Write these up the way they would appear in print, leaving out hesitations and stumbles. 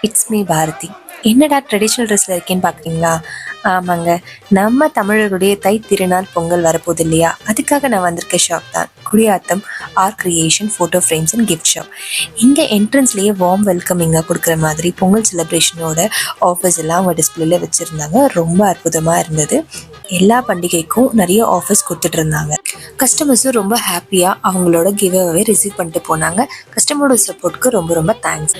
It's me Bharathi. என்னடா traditional ட்ரெஸ்ல இருக்கேன்னு பார்க்குறீங்களா? ஆமாங்க, நம்ம தமிழர்களுடைய தை திருநாள் பொங்கல் வரப்போகுது இல்லையா? அதுக்காக நான் வந்திருக்க ஷாப் தான் Gudiyattam R creation photo frames and gift shop. இங்கே என்ட்ரன்ஸ்லேயே வார்ம் வெல்கம் இங்கே கொடுக்குற மாதிரி பொங்கல் செலிப்ரேஷனோட ஆஃபர்ஸ் எல்லாம் அவங்க டிஸ்பிளேல வச்சுருந்தாங்க. ரொம்ப அற்புதமாக இருந்தது. எல்லா பண்டிகைக்கும் நிறைய ஆஃபர்ஸ் கொடுத்துட்டு இருந்தாங்க. கஸ்டமர்ஸும் ரொம்ப ஹாப்பியாக அவங்களோட கிவ்அவே ரிசீவ் பண்ணிட்டு போனாங்க. கஸ்டமரோட சப்போர்ட்க்கு ரொம்ப ரொம்ப தேங்க்ஸ்.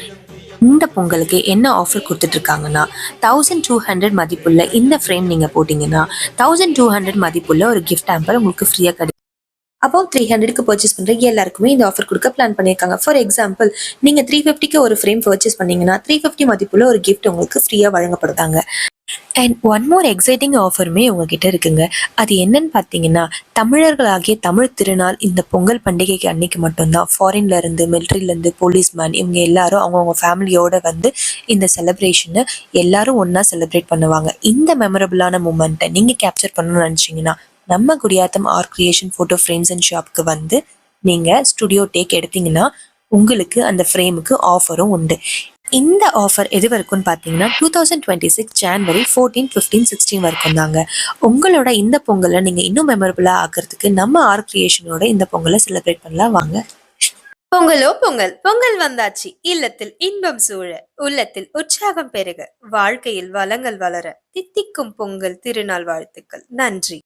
இந்த பொங்கலுக்கு என்ன ஆஃபர் கொடுத்துட்ருக்காங்கன்னா, 1200 மதிப்புள்ள இந்த ஃப்ரேம் நீங்கள் போட்டிங்கன்னா 1200 மதிப்புள்ள ஒரு கிஃப்ட் ஹேம்பர் உங்களுக்கு ஃப்ரீயாக கிடைக்கும். அபவ் 300க்கு பர்ச்சேஸ் பண்ணுற எல்லாருக்குமே இந்த ஆஃபர் கொடுக்க பிளான் பண்ணியிருக்காங்க. ஃபார் எக்ஸாம்பிள், நீங்கள் 350க்கு ஒரு ஃப்ரேம் பர்ச்சேஸ் பண்ணீங்கன்னா 350 மதிப்புள்ள ஒரு கிஃப்ட் உங்களுக்கு ஃப்ரீயாக வழங்கப்படுதாங்க. அண்ட் ஒன் மோர் எக்ஸைட்டிங் ஆஃபருமே உங்ககிட்ட இருக்குங்க. அது என்னன்னு பார்த்தீங்கன்னா, தமிழர்களாகிய தமிழ் திருநாள் இந்த பொங்கல் பண்டிகைக்கு அன்னைக்கு மட்டும்தான் ஃபாரின்லேருந்து மிலிட்ரிலேருந்து போலீஸ்மேன் இவங்க எல்லாரும் அவங்கவுங்க ஃபேமிலியோடு வந்து இந்த செலிப்ரேஷனை எல்லாரும் ஒன்றா செலிப்ரேட் பண்ணுவாங்க. இந்த மெமரபுளான மூமெண்ட்டை நீங்கள் கேப்சர் பண்ணணும்னு நினச்சிங்கன்னா நம்ம Gudiyattam R creation photo frames and ஷாப்க்கு வந்து நீங்கள் ஸ்டுடியோ டேக் எடுத்தீங்கன்னா உங்களுக்கு அந்த ஃப்ரேமுக்கு ஆஃபரும் உண்டு. இந்த ஆஃபர் எது வரைக்கும்னு பார்த்தீங்கன்னா 2026 ஜான்வரி 14, 15, 16 வரைக்கும் தாங்க. உங்களோட இந்த பொங்கலை நீங்கள் இன்னும் மெமரபுளாக ஆக்கிறதுக்கு நம்ம ஆர் கிரியேஷனோட இந்த பொங்கலை செலிப்ரேட் பண்ணலாம் வாங்க. பொங்கலோ பொங்கல், பொங்கல் வந்தாச்சு. இல்லத்தில் இன்பம் சூழ, உள்ளத்தில் உற்சாகம் பெருக, வாழ்க்கையில் வளங்கள் வளர, தித்திக்கும் பொங்கல் திருநாள் வாழ்த்துக்கள். நன்றி.